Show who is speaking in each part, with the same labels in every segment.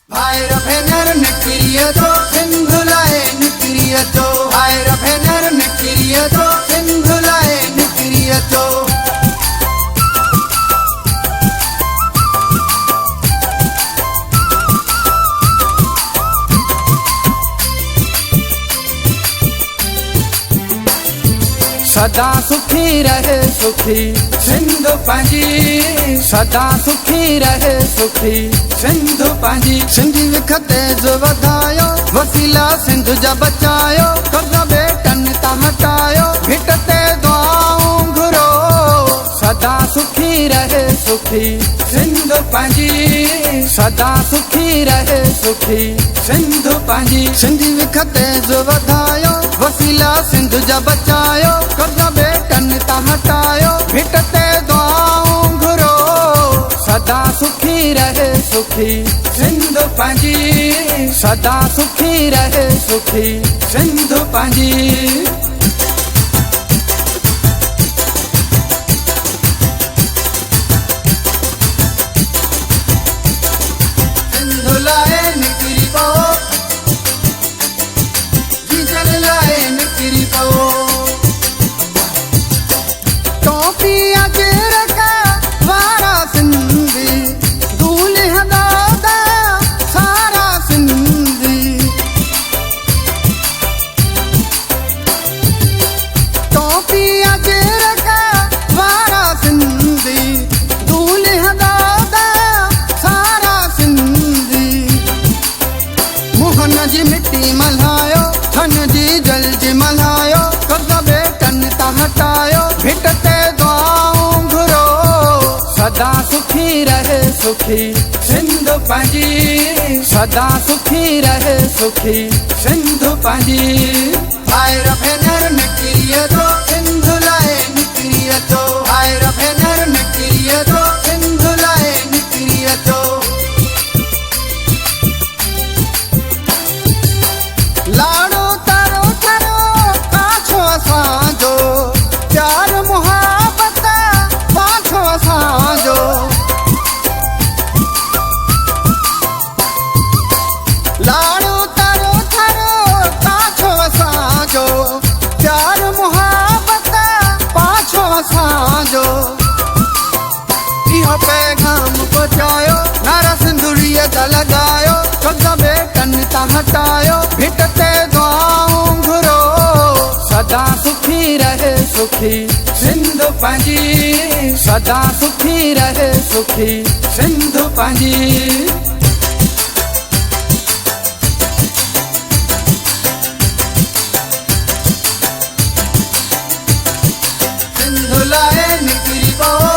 Speaker 1: भाइर भेनर निकिरियो तो सिंधुलाए निकिरियो तो भाइर भेनर निकिरियो तो सिंधुलाए निकिरियो तो
Speaker 2: सदा सुखी रहे सुखी
Speaker 1: सिंधु पंजी
Speaker 2: सदा सुखी रहे सुखी
Speaker 1: सिंधु पंजी
Speaker 2: सिंधी विखते जो वधायो वसीला सिंधु जा बचायो कर्जा बेटन ता हटायो भिटते दुआऊं घुरो सदा सुखी रहे सुखी
Speaker 1: सिंधु पंजी
Speaker 2: सदा सुखी रहे सुखी
Speaker 1: सिंधु पंजी
Speaker 2: सिंधी विखते जो वधायो वसीला सिंधु जा बचायो कर्जा बेटन ता हटायो भिटते दुआऊं घुरो सदा सुखी रहे सुखी
Speaker 1: सिंधु पंजी
Speaker 2: सदा सुखी रहे सुखी
Speaker 1: सिंधु पंजी सिंधुलाए निकिरी पओ जीजन लाए निकिरी पओ
Speaker 2: टोपी अजर का वारा सिंधी दूल्हा दादा सारा सिंधी टोपी अजर का वारा सिंधी दूल्हा दादा सारा सिंधी मोहन जी मिट्टी मल्हायो थन जी जल जी मल्हायो कर्जा बेटन ता हटायो भिटते दुआऊं घुरो सदा सुखी रहे सुखी
Speaker 1: सिंधु पंजी
Speaker 2: सदा सुखी रहे सुखी
Speaker 1: सिंधु पंजी भाइर भेनर निकिरियो तो सिंधुलाए निकिरियो तो भाइर भेनर निकिरियो तो सिंधुलाए निकिरियो तो
Speaker 2: लाड़ो तारो तारो पाछो असांजो प्यार मुहब्बत पाछो असांजो लाड़ो तारो तारो पाछो असांजो प्यार मुहब्बत पाछो असांजो इहो पैगाम पहुंचायो नारा सिंधुड़ीअ जा लॻायो कर्जा बेटन ता हटायो भिटते दुआऊं घुरो सदा सुखी रहे सुखी
Speaker 1: सिंधु पंजी
Speaker 2: सदा सुखी रहे सुखी
Speaker 1: सिंधु पंजी सिंधुलाए निकिरी पओ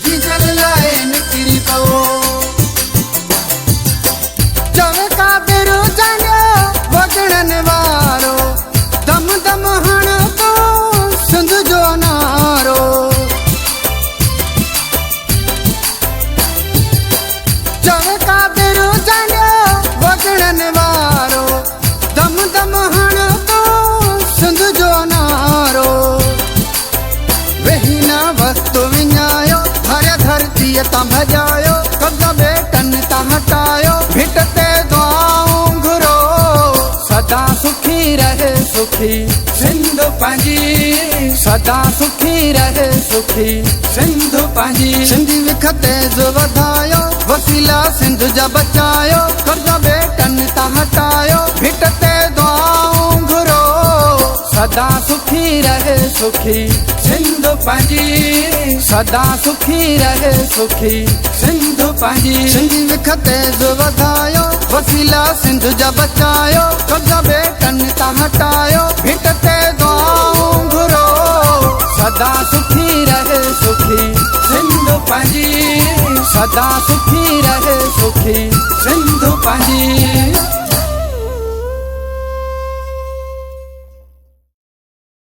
Speaker 1: जीजन लाए निकिरी पओ
Speaker 2: चवे कादिर जंगो वगड़न वारो दम दम हण तो सिंध जो नारो चवे कादिर जंगो वगड़न वारो दम दम हण तो सिंध जो नारो वेही ना वस्तु विञायो हर धरती ता भजायो कर्जा बेटन ता हटायो भिटते दुआऊं घुरो सदा सुखी रहे सुखी
Speaker 1: सिंधु पंजी
Speaker 2: सदा सुखी रहे सुखी
Speaker 1: सिंधु पंजी
Speaker 2: सिंधी विखते जो वधायो वसीला सिंधु जा बचायो कर्जा बेटन ता हटायो भिटते दुआऊं घुरो सदा सुखी रहे सुखी
Speaker 1: सिंधु पंजी
Speaker 2: सदा सुखी रहे सुखी
Speaker 1: सिंधु पंजी
Speaker 2: सिंधी विखते जो वधायो वसीला सिंधु जा बचायो कर्जा बेटन ता हटायो भिटते दुआऊं घुरो सदा सुखी रहे सुखी
Speaker 1: सिंधु पंजी
Speaker 2: सदा सुखी रहे सुखी
Speaker 1: सिंधु पंजी